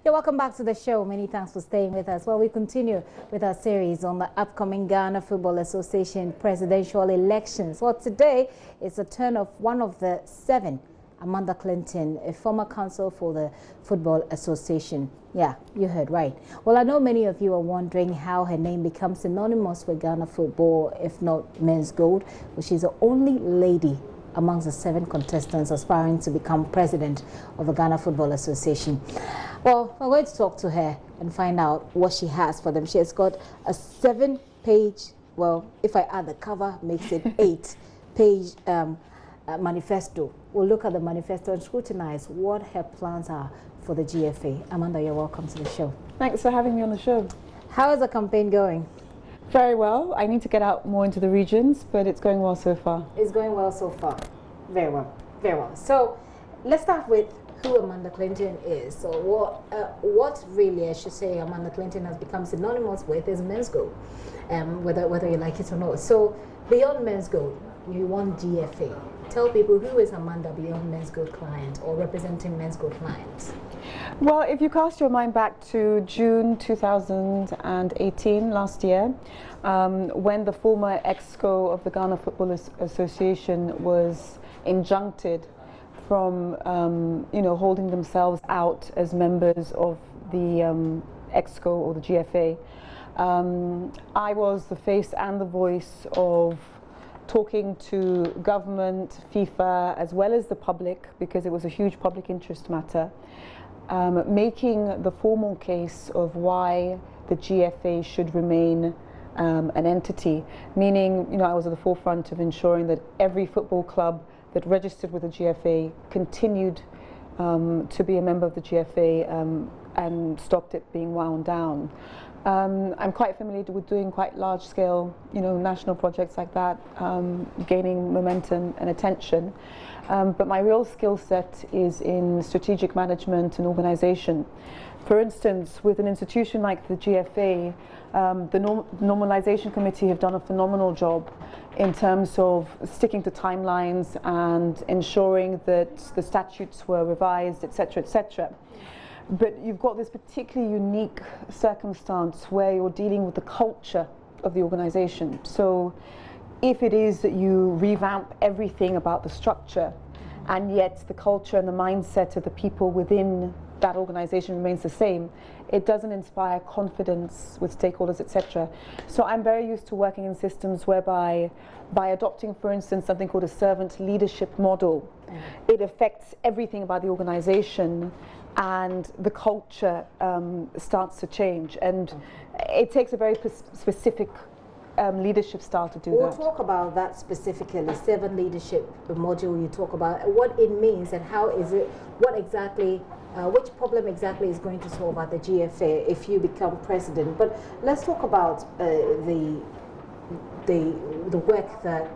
Yeah, welcome back to the show. Many thanks for staying with us. Well, we continue with our series on the upcoming Ghana Football Association presidential elections. Well, today is the turn of one of the seven, Amanda Clinton, a former counsel for the Football Association. Yeah, you heard right. Well, I know many of you are wondering how her name becomes synonymous with Ghana football, if not men's gold. Well, she's the only lady amongst the seven contestants aspiring to become president of the Ghana Football Association. Well, we're going to talk to her and find out what she has for them. She has got a 7-page, well, if I add the cover, makes it 8-page manifesto. We'll look at the manifesto and scrutinize what her plans are for the GFA. Amanda, you're welcome to the show. Thanks for having me on the show. How is the campaign going? Very well. I need to get out more into the regions, but it's going well so far. It's going well so far. Very well. Very well. So let's start with who Amanda Clinton is. So what really, I should say, Amanda Clinton has become synonymous with is men's gold, whether you like it or not. So beyond men's gold, you want GFA. Tell people, who is Amanda beyond men's gold client or representing men's gold clients? Well, if you cast your mind back to June 2018, last year, when the former EXCO of the Ghana Football Association was injuncted from holding themselves out as members of the EXCO or the GFA, I was the face and the voice of talking to government, FIFA, as well as the public, because it was a huge public interest matter, making the formal case of why the GFA should remain an entity, meaning, I was at the forefront of ensuring that every football club that registered with the GFA continued to be a member of the GFA and stopped it being wound down. I'm quite familiar with doing quite large-scale, national projects like that, gaining momentum and attention. But my real skill set is in strategic management and organization. For instance, with an institution like the GFA, the Normalization Committee have done a phenomenal job in terms of sticking to timelines and ensuring that the statutes were revised, etc., etc. But you've got this particularly unique circumstance where you're dealing with the culture of the organization. So if it is that you revamp everything about the structure, and yet the culture and the mindset of the people within that organization remains the same, it doesn't inspire confidence with stakeholders, etc. So I'm very used to working in systems whereby, by adopting, for instance, something called a servant leadership model, it affects everything about the organization, and the culture starts to change. And it takes a very specific leadership style to do that. We'll talk about that specifically, servant leadership module you talk about, what it means and how is it, what exactly, which problem exactly is going to solve at the GFA if you become president. But let's talk about the work that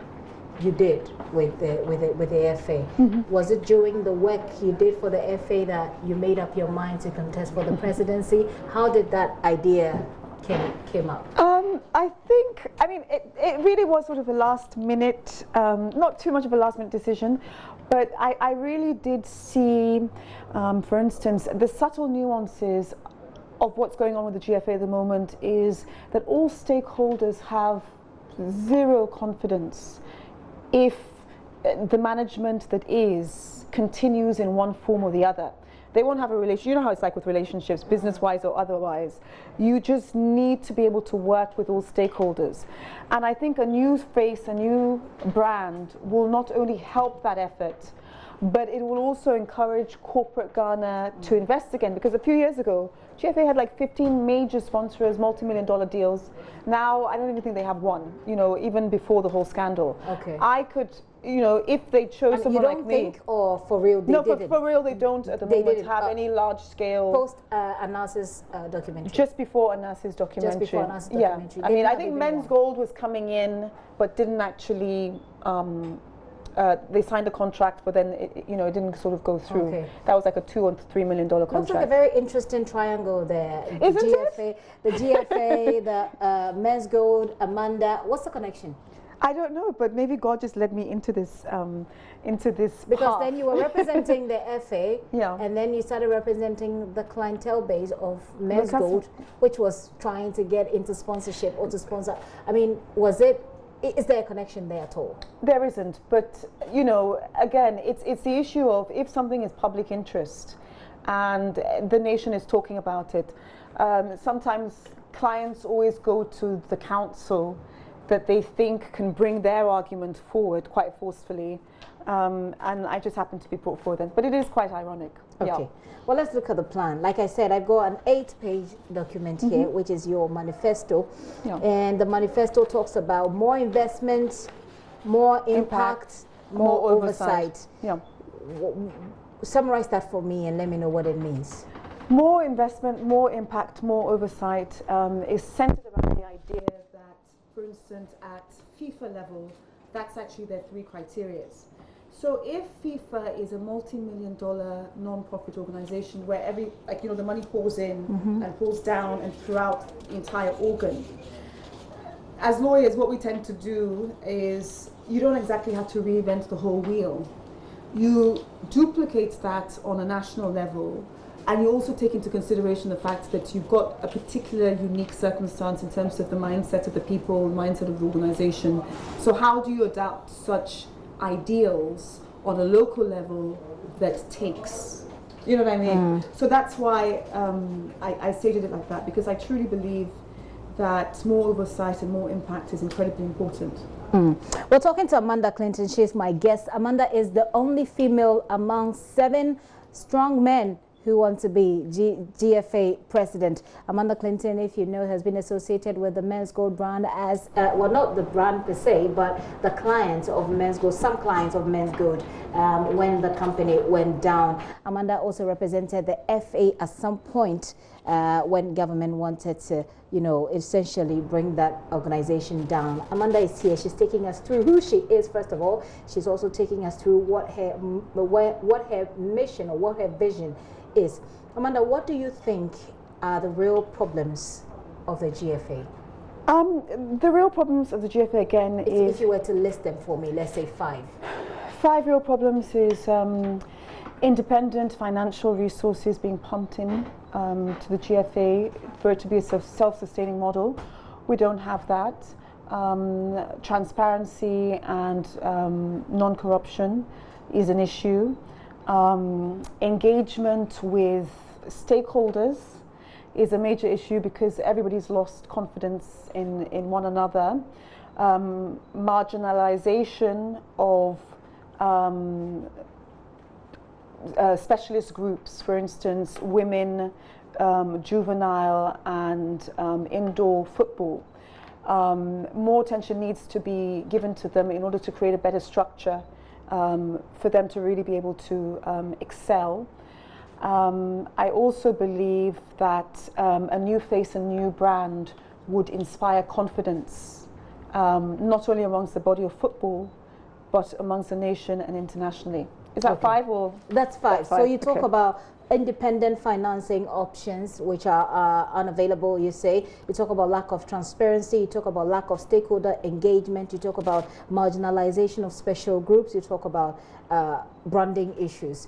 you did with the FA. Was it during the work you did for the FA that you made up your mind to contest for the presidency? How did that idea came up? It really was sort of a last minute, not too much of a last minute decision, but I really did see, for instance, the subtle nuances of what's going on with the GFA at the moment is that all stakeholders have zero confidence if the management that continues in one form or the other. They won't have a relation. You know how it's like with relationships, business-wise or otherwise. You just need to be able to work with all stakeholders. And I think a new face, a new brand will not only help that effort, but it will also encourage corporate Ghana to invest again. Because a few years ago, GFA had like 15 major sponsors, multi-million-dollar deals. Now, I don't even think they have one, even before the whole scandal. Okay. I could, if they chose someone like me. You don't think, or for real, they didn't? No, for real, they don't at the moment have any large-scale. Post Anas's documentary. Just before Anas's documentary. Just before Anas's documentary. Yeah. I think Men's Gold was coming in, but didn't actually. They signed a contract, but then it didn't sort of go through. Okay. That was like a $2 or $3 million contract. Looks like a very interesting triangle there. Isn't it? The GFA, the Men's Gold, Amanda. What's the connection? I don't know, but maybe God just led me into this because path. then you were representing the FA, yeah, and then you started representing the clientele base of Men's Gold, which was trying to get into sponsorship or to sponsor. I mean, is there a connection there at all? There isn't, but you know, again, it's the issue of if something is public interest and the nation is talking about it. Sometimes clients always go to the council that they think can bring their argument forward quite forcefully, and I just happen to be brought forward then. But it is quite ironic. Okay. Yeah. Well, let's look at the plan. Like I said, I've got an 8-page document here, which is your manifesto. Yeah. And the manifesto talks about more investment, more impact, more oversight. Yeah. Summarize that for me and let me know what it means. More investment, more impact, more oversight is centered around the idea that, for instance, at FIFA level, that's actually their 3 criteria. So if FIFA is a multi-million-dollar non-profit organization where the money pours in and pours down and throughout the entire organ, as lawyers, what we tend to do is you don't exactly have to reinvent the whole wheel. You duplicate that on a national level, and you also take into consideration the fact that you've got a particular unique circumstance in terms of the mindset of the people, mindset of the organization. So how do you adapt such ideals on a local level that takes? You know what I mean? So that's why I stated it like that, because I truly believe that more oversight and more impact is incredibly important. We're talking to Amanda Clinton. She's my guest. Amanda is the only female among 7 strong men who want to be GFA president. Amanda Clinton, if you know, has been associated with the Men's Gold brand as, well, not the brand per se, but the clients of Men's Gold, some clients of Men's Gold when the company went down. Amanda also represented the FA at some point when government wanted to, you know, essentially bring that organization down. Amanda is here. She's taking us through who she is, first of all. She's also taking us through what her mission or what her vision is. Amanda, what do you think are the real problems of the GFA? The real problems of the GFA, again, is... If you were to list them for me, let's say 5. 5 real problems is independent financial resources being pumped in to the GFA for it to be a self-sustaining model. We don't have that. Transparency and non-corruption is an issue. Engagement with stakeholders is a major issue because everybody's lost confidence in one another. Marginalization of specialist groups, for instance, women, juvenile and indoor football. More attention needs to be given to them in order to create a better structure for them to really be able to excel. I also believe that a new face and new brand would inspire confidence, not only amongst the body of football, but amongst the nation and internationally. Is that 5 or? That's 5. So you talk about independent financing options which are unavailable, you say. You talk about lack of transparency, you talk about lack of stakeholder engagement, you talk about marginalization of special groups, you talk about branding issues.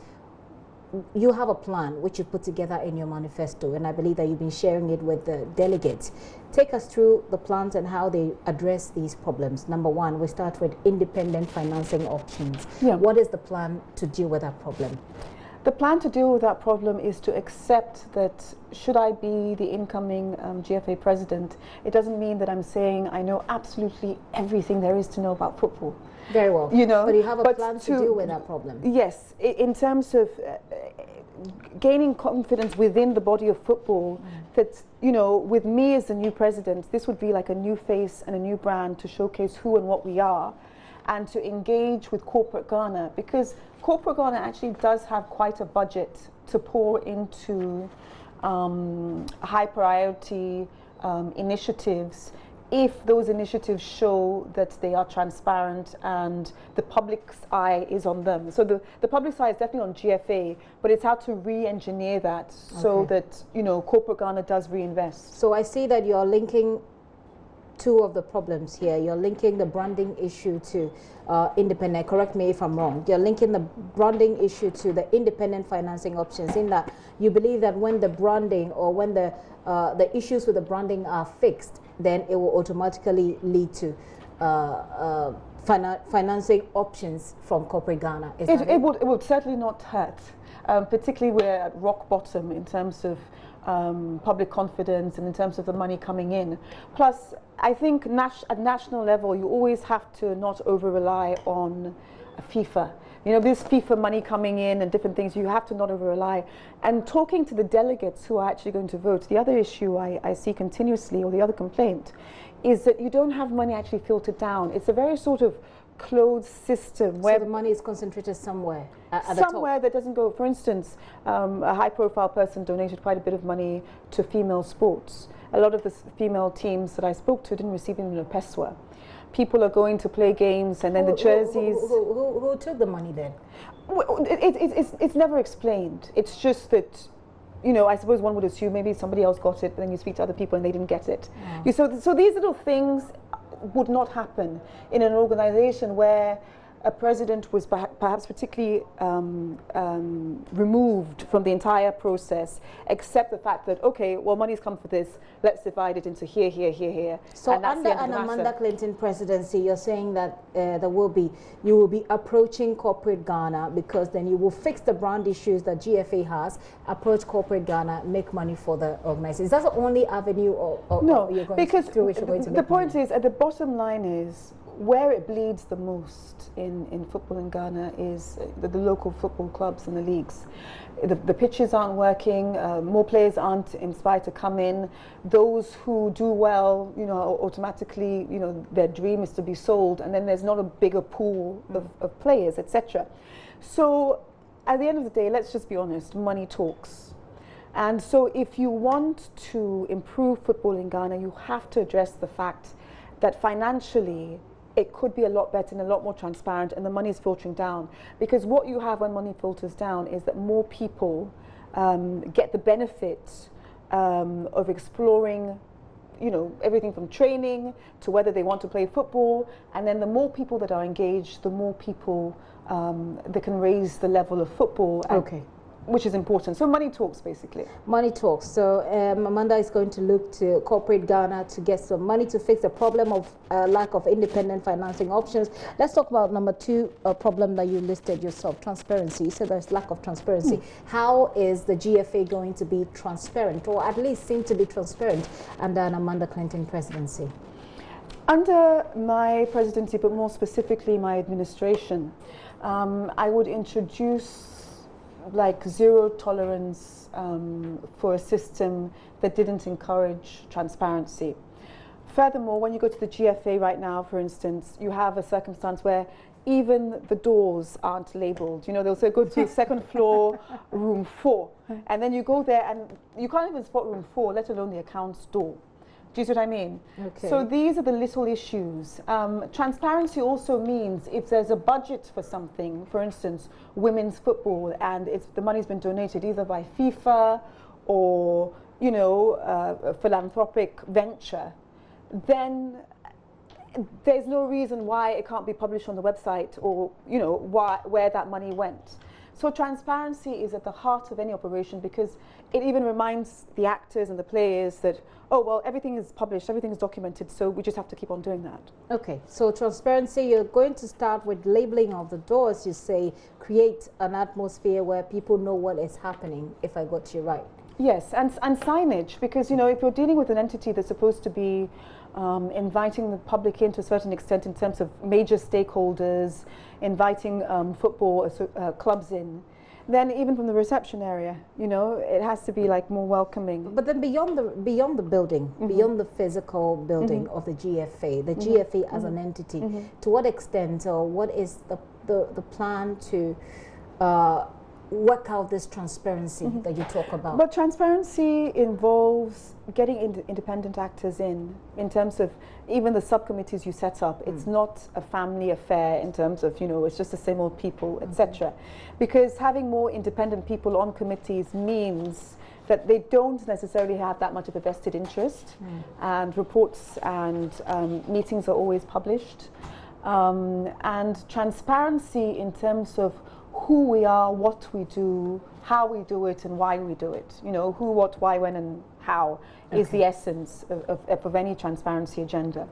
You have a plan which you put together in your manifesto, and I believe that you've been sharing it with the delegates. Take us through the plans and how they address these problems. Number 1, we start with independent financing options. Yeah. What is the plan to deal with that problem? The plan to deal with that problem is to accept that should I be the incoming GFA president, it doesn't mean that I'm saying I know absolutely everything there is to know about football. Very well. You know, but you have a plan to deal with that problem. Yes, in terms of gaining confidence within the body of football, that, you know, with me as the new president, this would be like a new face and a new brand to showcase who and what we are, and to engage with corporate Ghana, because corporate Ghana actually does have quite a budget to pour into high priority initiatives if those initiatives show that they are transparent and the public's eye is on them. So the public's eye is definitely on GFA, but it's how to re-engineer that so that, you know, corporate Ghana does reinvest. So I see that you're linking two of the problems here. You're linking the branding issue to independent, correct me if I'm wrong, you're linking the branding issue to the independent financing options, in that you believe that when the branding or when the issues with the branding are fixed, then it will automatically lead to financing options from corporate Ghana. It would certainly not hurt, particularly we're at rock bottom in terms of public confidence and in terms of the money coming in. Plus, I think at national level, you always have to not over-rely on FIFA. You know, this FIFA money coming in and different things, you have to not over-rely. And talking to the delegates who are actually going to vote, the other issue I see continuously, or the other complaint, is that you don't have money actually filtered down. It's a very sort of closed system where so the money is concentrated somewhere at the top. That doesn't go. For instance, a high-profile person donated quite a bit of money to female sports. A lot of the female teams that I spoke to didn't receive even a peswa. People are going to play games, and then the jerseys. Who took the money then? It's never explained. It's just that, you know, I suppose one would assume maybe somebody else got it, but then you speak to other people and they didn't get it. So these little things would not happen in an organization where a president was perhaps particularly removed from the entire process, except the fact that, okay, well, money's come for this, let's divide it into here, here, here, here. So under an Amanda Clinton presidency, you're saying that you will be approaching corporate Ghana, because then you will fix the brand issues that GFA has, approach corporate Ghana, make money for the organization. Is that the only avenue no, you're going because through which you're going to make the point money? is, at the bottom line is, where it bleeds the most in football in Ghana is the local football clubs and the leagues. The pitches aren't working, more players aren't inspired to come in. Those who do well, you know, automatically, you know, their dream is to be sold, and then there's not a bigger pool of players, etc. So at the end of the day, let's just be honest, money talks. And so if you want to improve football in Ghana, you have to address the fact that financially, it could be a lot better and a lot more transparent, and the money is filtering down. Because what you have when money filters down is that more people get the benefit of exploring, you know, everything from training to whether they want to play football. And then the more people that are engaged, the more people that can raise the level of football. Okay. Which is important. So money talks, basically. Money talks. So Amanda is going to look to corporate Ghana to get some money to fix the problem of lack of independent financing options. Let's talk about number two problem that you listed yourself, transparency. So there's lack of transparency. How is the GFA going to be transparent, or at least seem to be transparent, under an Amanda Clinton presidency? Under my presidency, but more specifically my administration, I would introduce like zero tolerance for a system that didn't encourage transparency. Furthermore, when you go to the GFA right now, for instance, you have a circumstance where even the doors aren't labeled. You know, they'll say go to second floor, room 4, and then you go there and you can't even spot room 4, let alone the accounts door. Do you see what I mean? Okay. So these are the little issues. Transparency also means if there's a budget for something, for instance, women's football, and the money's been donated either by FIFA or, you know, a philanthropic venture, then there's no reason why it can't be published on the website, or, you know, where that money went. So transparency is at the heart of any operation, because it even reminds the actors and the players that, oh, well, everything is published, everything is documented, so we just have to keep on doing that. Okay, so transparency, you're going to start with labeling of the doors, you say, create an atmosphere where people know what is happening, if I got you right. Yes, and signage, because, you know, if you're dealing with an entity that's supposed to be inviting the public in to a certain extent in terms of major stakeholders, inviting football clubs in, then even from the reception area, you know, it has to be like more welcoming. But then beyond the building, beyond the physical building of the GFA, the GFA as an entity, to what extent, or what is the plan to work out this transparency that you talk about? But transparency involves getting independent actors in terms of even the subcommittees you set up. It's not a family affair in terms of, you know, it's just the same old people, etc. Because having more independent people on committees means that they don't necessarily have that much of a vested interest, and reports and meetings are always published, and transparency in terms of who we are, what we do, how we do it, and why we do it. You know, who, what, why, when, and how is the essence of any transparency agenda.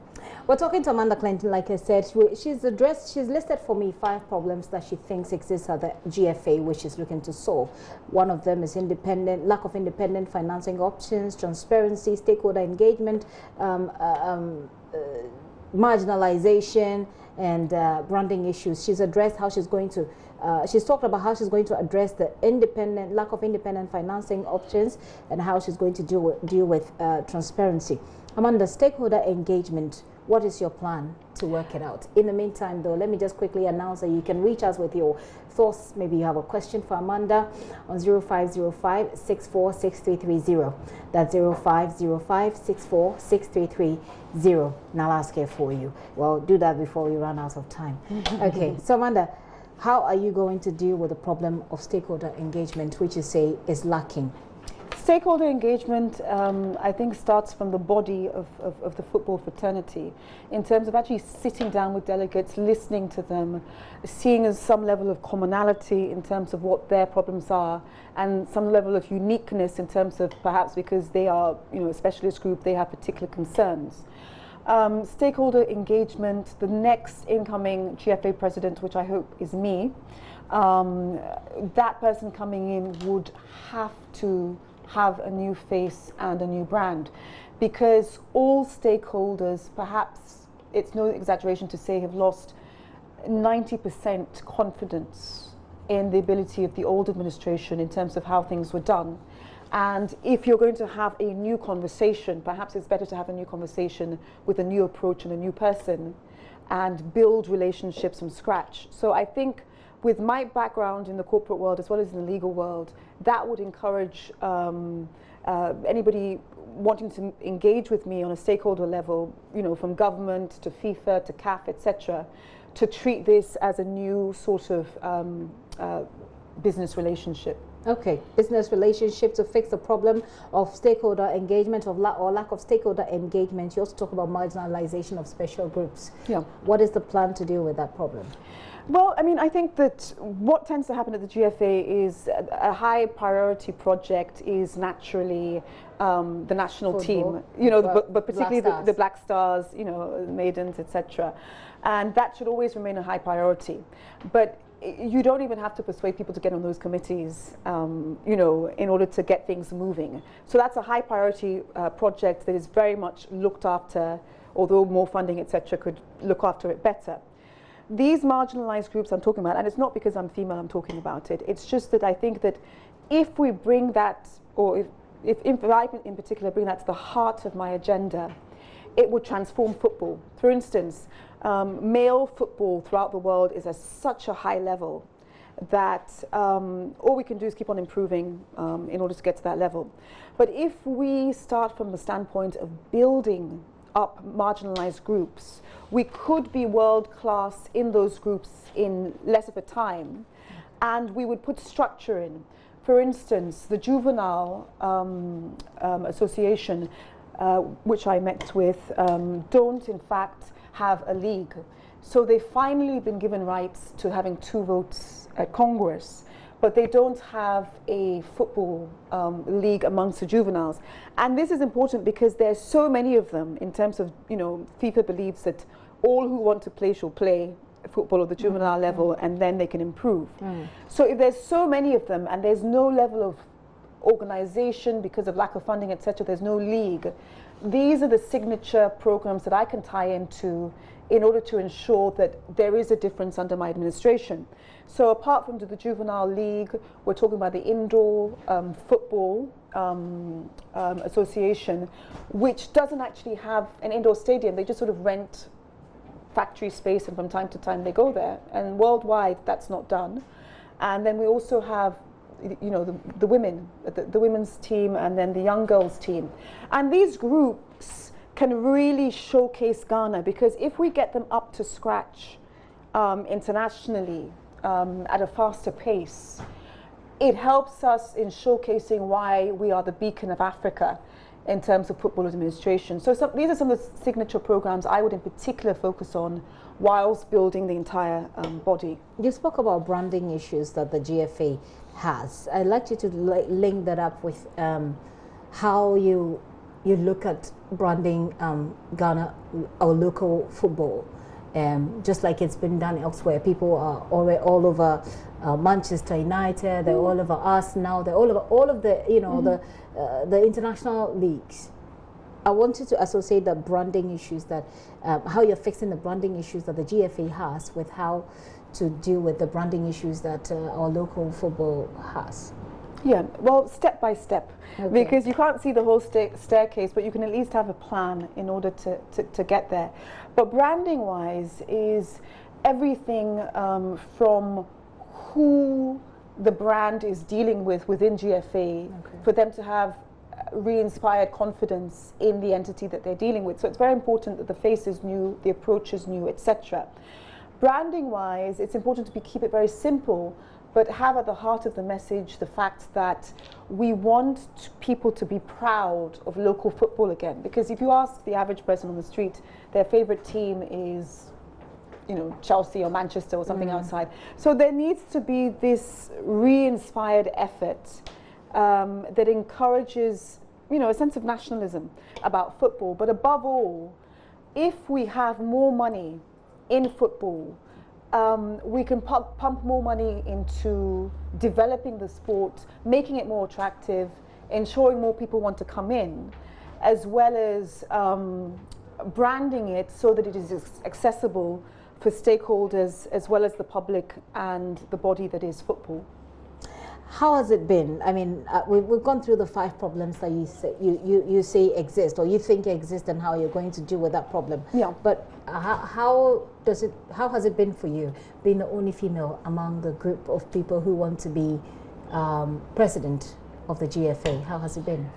We're talking to Amanda Clinton, like I said. She's listed for me 5 problems that she thinks exist at the GFA, which she's looking to solve. One of them is lack of independent financing options, transparency, stakeholder engagement, marginalization, and branding issues. She's addressed how she's going to she's talked about how she's going to address the lack of independent financing options and how she's going to deal with transparency. Amanda, stakeholder engagement, what is your plan to work it out? In the meantime, though, let me just quickly announce that you can reach us with your thoughts. Maybe you have a question for Amanda on 0505-646330. That's 0505-646330. And I'll ask her for you. Well, do that before we run out of time. Okay, so Amanda, how are you going to deal with the problem of stakeholder engagement, which you say is lacking? Stakeholder engagement, I think, starts from the body of the football fraternity in terms of actually sitting down with delegates, listening to them, seeing some level of commonality in terms of what their problems are, and some level of uniqueness in terms of perhaps because they are, you know, a specialist group, they have particular concerns. Stakeholder engagement, the next incoming GFA president, which I hope is me, that person coming in would have to have a new face and a new brand, because all stakeholders, perhaps it's no exaggeration to say, have lost 90% confidence in the ability of the old administration in terms of how things were done. And if you're going to have a new conversation, perhaps it's better to have a new conversation with a new approach and a new person and build relationships from scratch. So I think with my background in the corporate world as well as in the legal world, that would encourage anybody wanting to engage with me on a stakeholder level, you know, from government to FIFA to CAF, etc., to treat this as a new sort of business relationship. Okay, business relationship to fix the problem of stakeholder engagement or lack of stakeholder engagement. You also talk about marginalization of special groups. Yeah. What is the plan to deal with that problem? Well, I mean, I think that what tends to happen at the GFA is a high priority project is naturally the national Football, team, you know, but particularly the Black Stars, you know, Maidens, etc. And that should always remain a high priority. But you don't even have to persuade people to get on those committees, you know, in order to get things moving. So that's a high priority project that is very much looked after, although more funding, etc., could look after it better. These marginalized groups I'm talking about, and it's not because I'm female I'm talking about it, it's just that I think that if we bring that, or if I in particular bring that to the heart of my agenda, it would transform football. For instance, male football throughout the world is at such a high level that all we can do is keep on improving in order to get to that level. But if we start from the standpoint of building up marginalized groups, we could be world class in those groups in less of a time, and we would put structure in. For instance, the Juvenile Association, which I met with, don't in fact have a league. So they've finally been given rights to having 2 votes at Congress, but they don't have a football league amongst the juveniles. And this is important because there's so many of them in terms of, you know, FIFA believes that all who want to play shall play football at the juvenile level, and then they can improve. So if there's so many of them and there's no level of organization because of lack of funding, etc., there's no league, these are the signature programs that I can tie into in order to ensure that there is a difference under my administration. So apart from the Juvenile League, we're talking about the Indoor Football Association, which doesn't actually have an indoor stadium. They just sort of rent factory space, and from time to time they go there. And worldwide, that's not done. And then we also have, you know, the women, the women's team, and then the young girls team. And these groups can really showcase Ghana, because if we get them up to scratch internationally at a faster pace, it helps us in showcasing why we are the beacon of Africa in terms of football administration. So these are some of the signature programs I would in particular focus on whilst building the entire body. You spoke about branding issues that the GFA has. I'd like you to link that up with how you look at branding Ghana or local football. Just like it's been done elsewhere. People are all over Manchester United, they're all over Arsenal, they're all of the, you know, the international leagues. I want you to associate the branding issues that, how you're fixing the branding issues that the GFA has with how to deal with the branding issues that our local football has. Yeah, well, step by step, okay. Because you can't see the whole staircase, but you can at least have a plan in order to get there. But branding-wise is everything from who the brand is dealing with within GFA, for them to have re-inspired confidence in the entity that they're dealing with. So it's very important that the face is new, the approach is new, etc. Branding-wise, it's important to keep it very simple, but have at the heart of the message the fact that we want people to be proud of local football again. Because if you ask the average person on the street, their favorite team is, you know, Chelsea or Manchester or something outside. So there needs to be this re-inspired effort that encourages, you know, a sense of nationalism about football. But above all, if we have more money in football, we can pump more money into developing the sport, making it more attractive, ensuring more people want to come in, as well as branding it so that it is accessible for stakeholders as well as the public and the body that is football. How has it been? I mean, we've gone through the 5 problems that you say exist, or you think exist, and how you're going to deal with that problem. Yeah. But how has it been for you, being the only female among the group of people who want to be president of the GFA? How has it been?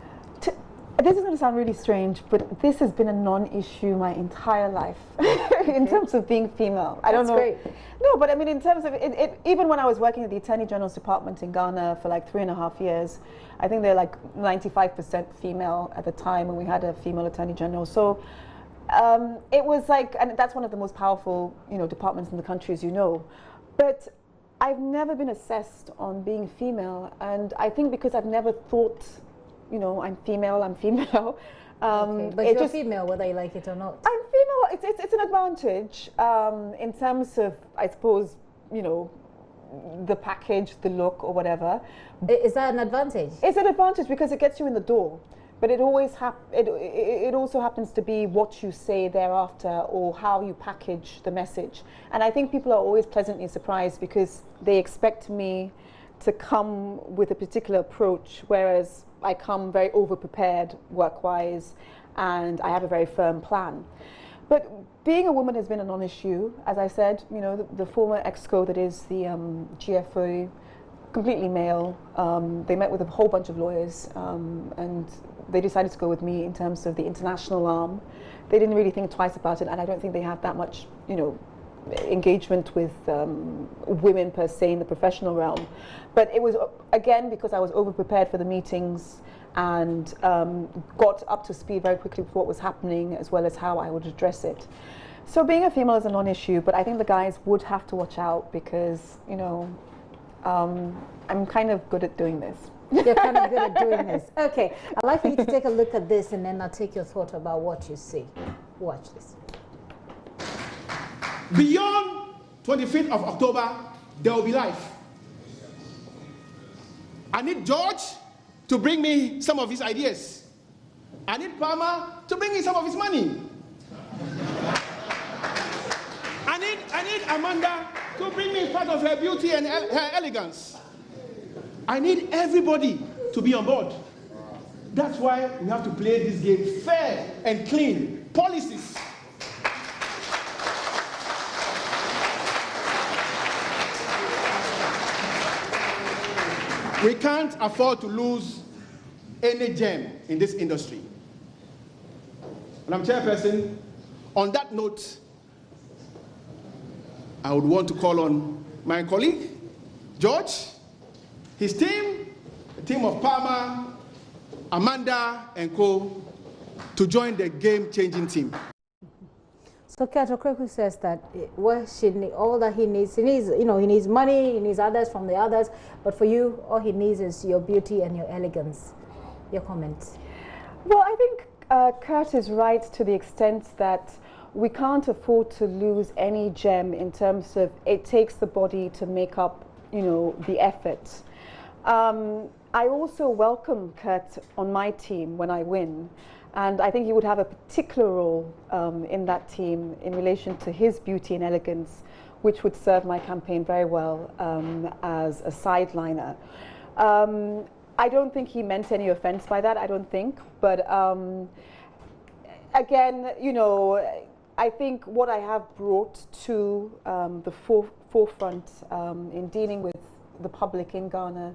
This is going to sound really strange, but this has been a non-issue my entire life in terms of being female. I don't know. That's great. No, but I mean, in terms of it, even when I was working at the Attorney General's Department in Ghana for like 3.5 years, I think they're like 95% female at the time when we had a female Attorney General. So it was like, and that's one of the most powerful, you know, departments in the country, as you know. But I've never been assessed on being female, and I think because I've never thought, you know, I'm female. Okay, but you're female whether you like it or not. I'm female. It's an advantage in terms of, I suppose, you know, the package, the look, or whatever. Is that an advantage? It's an advantage because it gets you in the door. But it always it also happens to be what you say thereafter or how you package the message. And I think people are always pleasantly surprised because they expect me to come with a particular approach, whereas I come very over-prepared work-wise, and I have a very firm plan. But being a woman has been a non-issue. As I said, you know, the former EXCO that is the GFA, completely male. They met with a whole bunch of lawyers, and they decided to go with me in terms of the international arm. They didn't really think twice about it, and I don't think they have that much, you know, engagement with women per se in the professional realm. But it was, again, because I was over-prepared for the meetings and got up to speed very quickly with what was happening as well as how I would address it. So being a female is a non-issue, but I think the guys would have to watch out because, you know, I'm kind of good at doing this. You're kind of good at doing this. Okay, I'd like for you to take a look at this and then I'll take your thought about what you see. Watch this. Beyond 25th of October, there will be life. I need George to bring me some of his ideas. I need Palmer to bring me some of his money. I need Amanda to bring me part of her beauty and her elegance. I need everybody to be on board. That's why we have to play this game fair and clean. Policies. We can't afford to lose any gem in this industry. And I'm chairperson. On that note, I would want to call on my colleague, George. his team, a team of Palmer, Amanda, and co, to join the game-changing team. So Kato Kreku says that all that he needs, he needs money, he needs others from the others, but for you, all he needs is your beauty and your elegance. Your comments? Well, I think Kurt is right to the extent that we can't afford to lose any gem in terms of it takes the body to make up, the effort. I also welcome Kurt on my team when I win. And I think he would have a particular role in that team in relation to his beauty and elegance, which would serve my campaign very well as a sideliner. I don't think he meant any offense by that, I don't think. But again, I think what I have brought to the forefront in dealing with the public in Ghana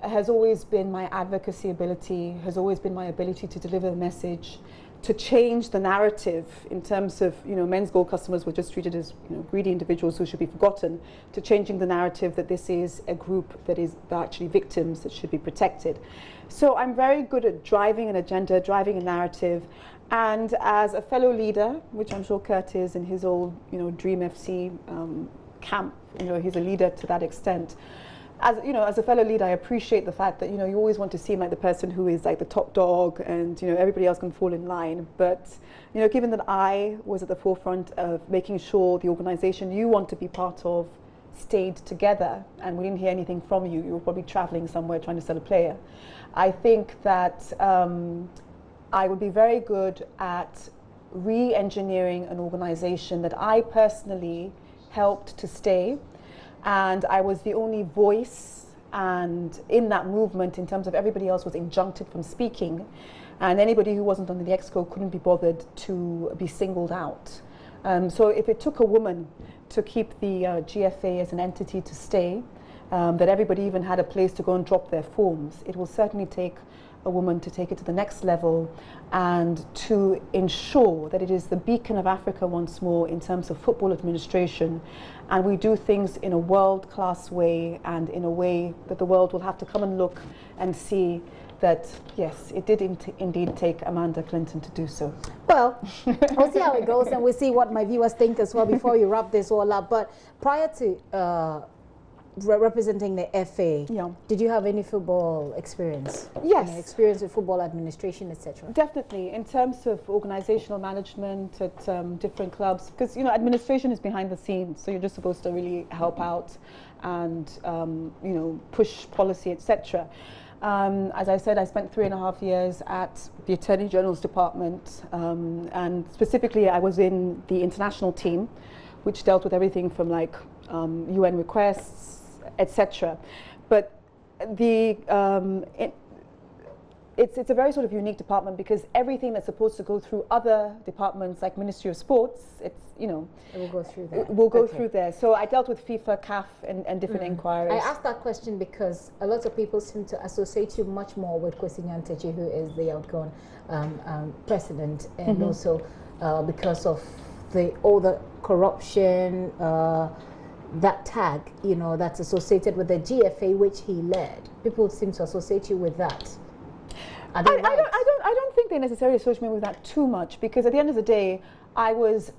has always been my advocacy ability, has always been my ability to deliver a message, to change the narrative in terms of, men's gold customers were just treated as greedy individuals who should be forgotten, to changing the narrative that this is a group that is actually victims that should be protected. So I'm very good at driving an agenda, driving a narrative, and as a fellow leader, which I'm sure Kurt is in his old, Dream FC camp, he's a leader to that extent. As a fellow leader, I appreciate the fact that, you always want to seem like the person who is like the top dog and, everybody else can fall in line. But, given that I was at the forefront of making sure the organization you want to be part of stayed together and we didn't hear anything from you, you were probably traveling somewhere trying to sell a player. I think that I would be very good at re-engineering an organization that I personally helped to stay. And I was the only voice and in that movement in terms of everybody else was injuncted from speaking. And anybody who wasn't under the EXCO couldn't be bothered to be singled out. So if it took a woman to keep the GFA as an entity to stay, that everybody even had a place to go and drop their forms, it will certainly take a woman to take it to the next level and to ensure that it is the beacon of Africa once more in terms of football administration, and we do things in a world-class way and in a way that the world will have to come and look and see that, yes, it did indeed take Amanda Clinton to do so. Well, we'll see how it goes and we'll see what my viewers think as well before we wrap this all up. But prior to representing the FA, did you have any football experience? Yes. Any experience with football administration, etc.? Definitely, in terms of organizational management at different clubs, because administration is behind the scenes, so you're just supposed to really help out and push policy, etc. As I said, I spent 3.5 years at the Attorney General's department, and specifically I was in the international team, which dealt with everything from like UN requests, etc. But the it's a very sort of unique department because everything that's supposed to go through other departments like Ministry of Sports, it will go through there. It will go through there. So I dealt with FIFA, CAF, and different inquiries. I asked that question because a lot of people seem to associate you much more with Kwesi Nyantakyi, who is the outgoing president, and also because of all the corruption. That tag, that's associated with the GFA, which he led. People seem to associate you with that. I don't think they necessarily associate me with that too much, because at the end of the day, I was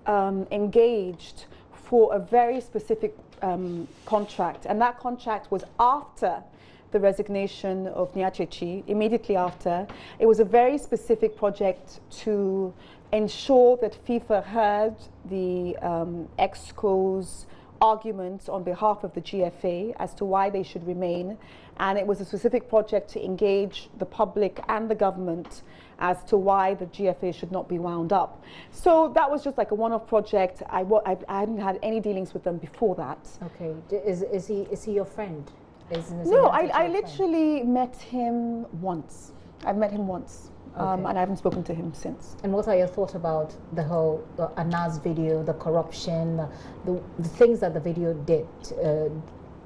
engaged for a very specific contract, and that contract was after the resignation of Nyantakyi, immediately after. It was a very specific project to ensure that FIFA heard the EXCO's arguments on behalf of the GFA as to why they should remain, and it was a specific project to engage the public and the government as to why the GFA should not be wound up. So that was just like a one-off project. I hadn't had any dealings with them before that. Okay, is he your friend? No, I literally met him once. I've met him once. And I haven't spoken to him since. And what are your thoughts about the whole Anas video, the corruption, the things that the video did,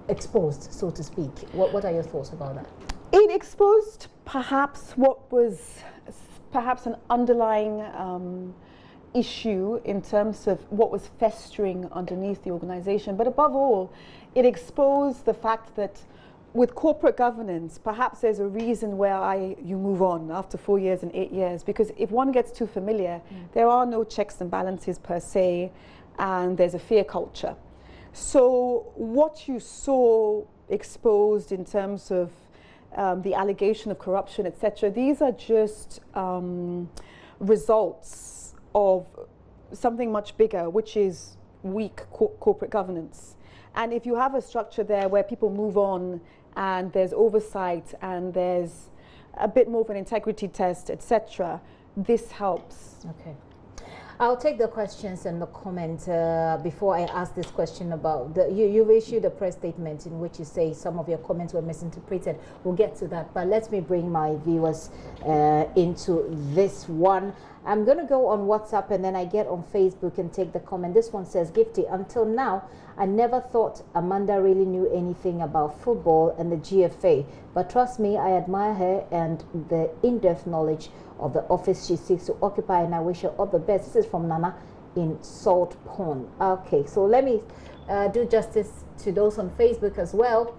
exposed, so to speak? What are your thoughts about that? It exposed perhaps what was perhaps an underlying issue in terms of what was festering underneath the organization. But above all, it exposed the fact that with corporate governance, perhaps there's a reason why you move on after 4 years and 8 years, because if one gets too familiar, there are no checks and balances per se, and there's a fear culture. So what you saw exposed in terms of the allegation of corruption, etc., these are just results of something much bigger, which is weak corporate governance. And if you have a structure there where people move on and there's oversight and there's a bit more of an integrity test, etc., this helps. Okay. I'll take the questions and the comment before I ask this question about you've issued a press statement in which you say some of your comments were misinterpreted. We'll get to that, but let me bring my viewers into this one. I'm going to go on WhatsApp and then I get on Facebook and take the comment. This one says, Gifty, until now, I never thought Amanda really knew anything about football and the GFA. But trust me, I admire her and the in-depth knowledge of the office she seeks to occupy, and I wish her all the best. This is from Nana in Salt Pond. Okay, so let me do justice to those on Facebook as well.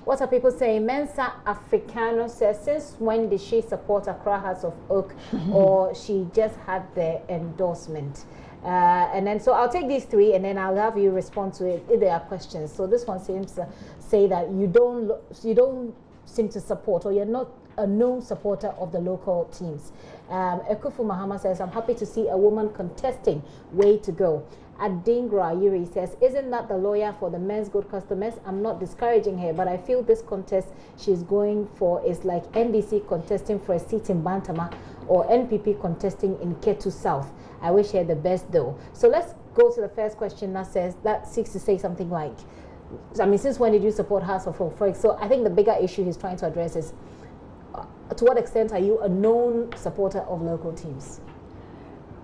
What are people saying? Mensa Africano says, since when did she support Accra House of Oak, or she just had the endorsement? And then, so I'll take these three and then I'll have you respond to it if there are questions. So this one seems to say that you don't seem to support, or you're not a known supporter of the local teams. Ekufu Mahama says, I'm happy to see a woman contesting. Way to go. Adingra Yuri says, isn't that the lawyer for the men's good customers? I'm not discouraging her, but I feel this contest she's going for is like NDC contesting for a seat in Bantama or NPP contesting in Ketu South. I wish her the best though. So let's go to the first question that seeks to say something like, I mean, since when did you support House of Oak? So I think the bigger issue he's trying to address is, to what extent are you a known supporter of local teams?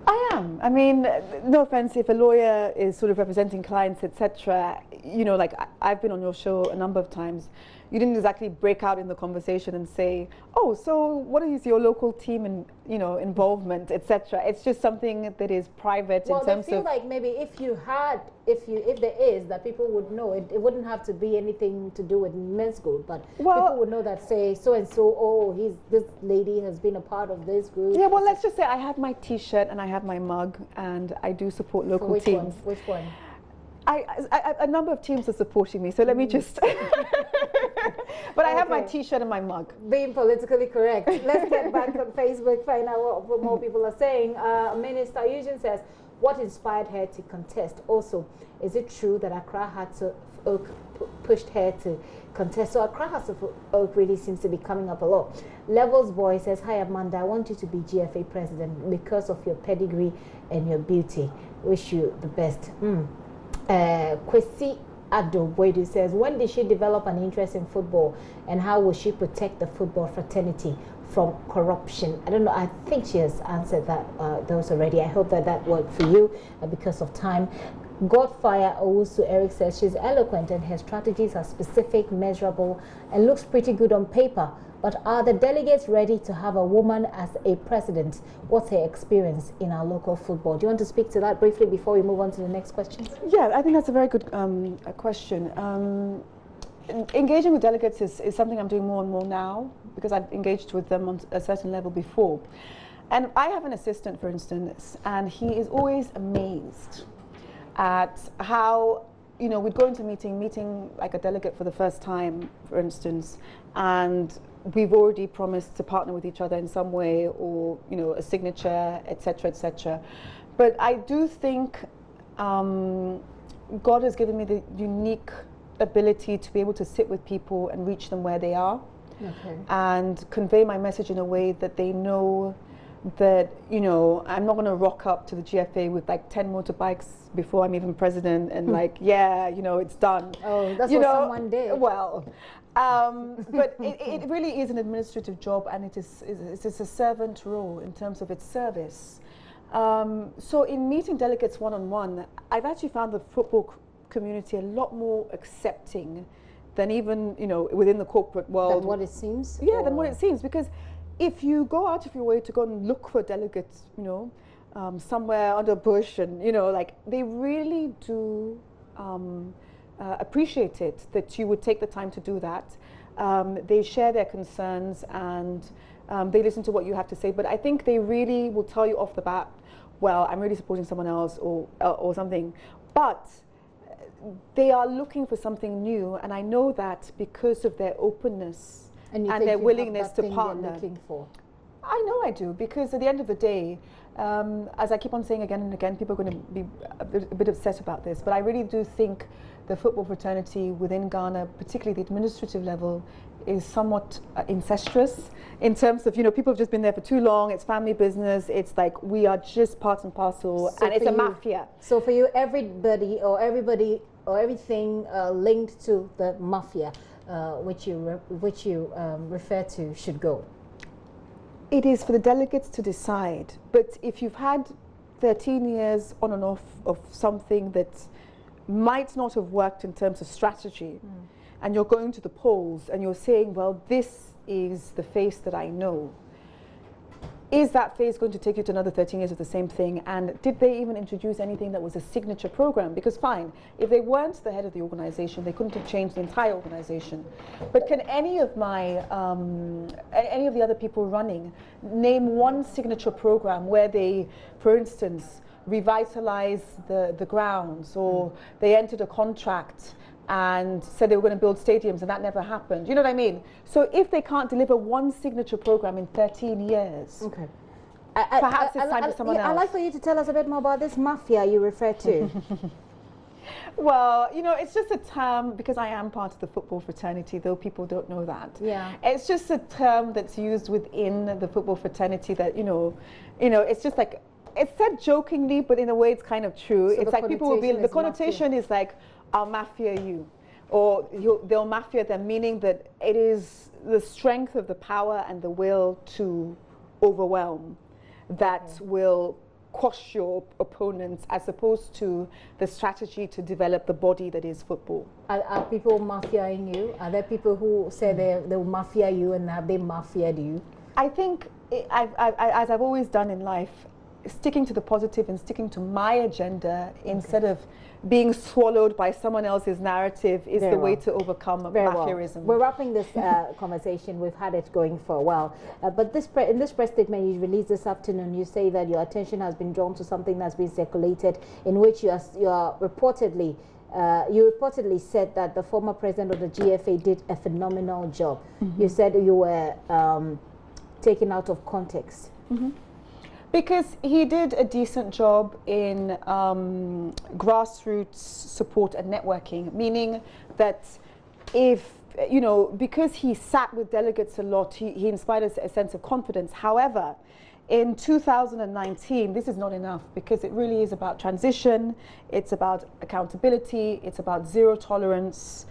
I am. I mean, no offense, if a lawyer is sort of representing clients, etc., you know, like I've been on your show a number of times. You didn't exactly break out in the conversation and say, oh, so what is your local team and, you know, involvement, etc. It's just something that is private in terms of... Well, I feel like maybe if there is, that people would know. It wouldn't have to be anything to do with men's good, but people would know that, say, so-and-so, oh, this lady has been a part of this group. Yeah, well, let's just say I have my T-shirt and I have my mug, and I do support local teams. Which one? A number of teams are supporting me, so let me just... But I have my T-shirt and my mug. Being politically correct. Let's get back on Facebook, find out what more people are saying. Minister Eugene says, what inspired her to contest? Also, is it true that Accra House of Oak pushed her to contest? So Accra House of Oak really seems to be coming up a lot. Levels Boy says, hi Amanda, I want you to be GFA president because of your pedigree and your beauty. Wish you the best. Kwesi Adoboidu says, when did she develop an interest in football and how will she protect the football fraternity from corruption? I don't know, I think she has answered that those already. I hope that worked for you because of time. Godfire Owusu Eric says, she's eloquent and her strategies are specific, measurable, and looks pretty good on paper. But are the delegates ready to have a woman as a president? What's her experience in our local football? Do you want to speak to that briefly before we move on to the next question? Yeah, I think that's a very good question. Engaging with delegates is something I'm doing more and more now, because I've engaged with them on a certain level before. And I have an assistant, for instance, and he is always amazed at how, you know, we'd go into meeting like a delegate for the first time, for instance, and we've already promised to partner with each other in some way, or, you know, a signature, etc., etc. But I do think God has given me the unique ability to be able to sit with people and reach them where they are, and convey my message in a way that they know that, you know, I'm not going to rock up to the GFA with like 10 motorbikes before I'm even president and like, yeah, you know, it's done. Oh, that's what someone did. Well, but it really is an administrative job, and it's a servant role in terms of its service. So in meeting delegates one-on-one, I've actually found the football community a lot more accepting than even, you know, within the corporate world. Than what it seems? Yeah, than what it seems, because if you go out of your way to go and look for delegates, you know, somewhere under a bush, and, you know, like, they really do appreciate it that you would take the time to do that. They share their concerns, and they listen to what you have to say. But I think they really will tell you off the bat, well, I'm really supporting someone else or something. But they are looking for something new, and I know that because of their openness and their willingness to partner. Looking for? I know I do, because at the end of the day, as I keep on saying again and again, people are going to be a bit upset about this, but I really do think the football fraternity within Ghana, particularly the administrative level, is somewhat incestuous in terms of, you know, people have just been there for too long, it's family business, it's like we are just part and parcel, and it's a mafia. So for you, everybody or everything linked to the mafia, which you refer to, should go? It is for the delegates to decide, but if you've had 13 years on and off of something that might not have worked in terms of strategy, and you're going to the polls and you're saying, well, this is the face that I know, is that face going to take you to another 13 years of the same thing? And did they even introduce anything that was a signature program? Because fine, if they weren't the head of the organization, they couldn't have changed the entire organization. But can any of any of the other people running name one signature program where they, for instance, revitalize the grounds, or they entered a contract and said they were going to build stadiums and that never happened? You know what I mean? So if they can't deliver one signature program in 13 years, okay, perhaps it's time for someone else. I'd like for you to tell us a bit more about this mafia you refer to. Well, you know, it's just a term, because I am part of the football fraternity, though people don't know that. Yeah. It's just a term that's used within the football fraternity that, you know, it's just like, it's said jokingly, but in a way it's kind of true. So it's like people will be, the connotation is like, I'll mafia you, or they'll mafia them, meaning that it is the strength of the power and the will to overwhelm that will quash your opponents, as opposed to the strategy to develop the body that is football. Are people mafiaing you? Are there people who say they will mafia you, and have they mafiaed you? I think, as I've always done in life, sticking to the positive and sticking to my agenda instead of being swallowed by someone else's narrative is the way to overcome mafioism. We're wrapping this conversation. We've had it going for a while. But in this press statement you released this afternoon, you say that your attention has been drawn to something that's been circulated, in which you are reportedly said that the former president of the GFA did a phenomenal job. You said you were taken out of context. Because he did a decent job in grassroots support and networking, meaning that if, you know, because he sat with delegates a lot, he inspired us a sense of confidence. However, in 2019, this is not enough, because it really is about transition, it's about accountability, it's about zero tolerance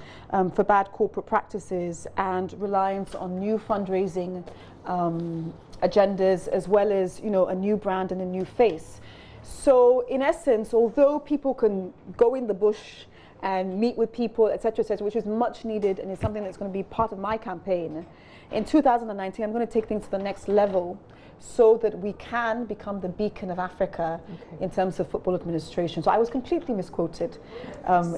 for bad corporate practices and reliance on new fundraising agendas, as well as, you know, a new brand and a new face. So in essence, although people can go in the bush and meet with people, etc., which is much needed and is something that's going to be part of my campaign, in 2019 I'm going to take things to the next level, so that we can become the beacon of Africa in terms of football administration. So I was completely misquoted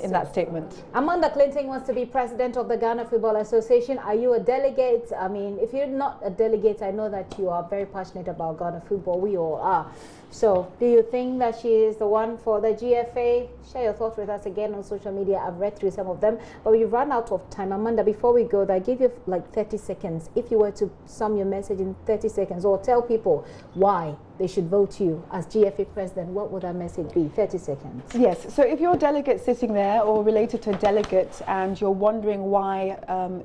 in that statement. Amanda Clinton wants to be president of the Ghana Football Association. Are you a delegate? I mean, if you're not a delegate, I know that you are very passionate about Ghana football. We all are. So do you think that she is the one for the GFA? Share your thoughts with us again on social media. I've read through some of them, but we've run out of time. Amanda, before we go, I give you like 30 seconds. If you were to sum your message in 30 seconds, or tell people why they should vote you as GFA president, what would that message be? 30 seconds. Yes, so if you're a delegate sitting there, or related to a delegate, and you're wondering why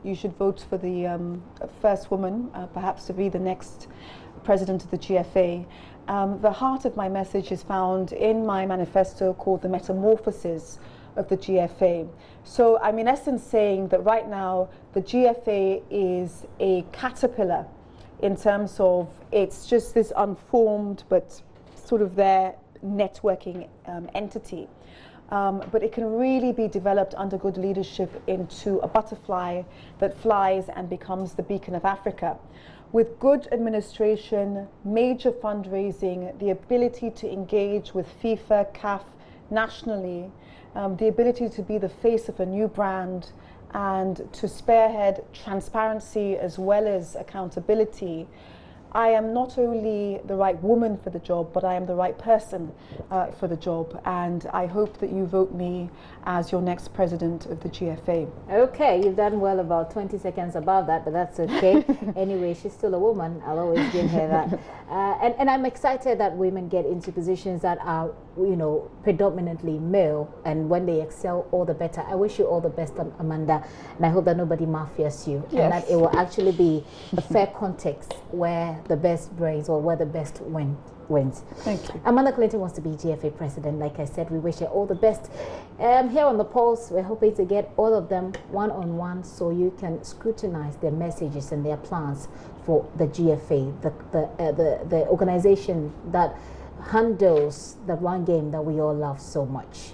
you should vote for the first woman, perhaps to be the next president of the GFA, the heart of my message is found in my manifesto called The Metamorphosis of the GFA. So I'm in essence saying that right now the GFA is a caterpillar in terms of it's just this unformed but sort of their networking entity. But it can really be developed under good leadership into a butterfly that flies and becomes the beacon of Africa. With good administration, major fundraising, the ability to engage with FIFA, CAF nationally, the ability to be the face of a new brand, and to spearhead transparency as well as accountability, I am not only the right woman for the job, but I am the right person for the job. And I hope that you vote me as your next president of the GFA. Okay, you've done well about 20 seconds above that, but that's okay. Anyway, she's still a woman. I'll always give her that. And I'm excited that women get into positions that are, you know, predominantly male. And when they excel, all the better. I wish you all the best, Amanda. And I hope that nobody mafias you. Yes. And that it will actually be a fair context where the best brains or where the best wins. Thank you. Amanda Clinton wants to be GFA president. Like I said, we wish her all the best. Here on the Pulse, we're hoping to get all of them one-on-one so you can scrutinize their messages and their plans for the GFA, the organization that handles the one game that we all love so much.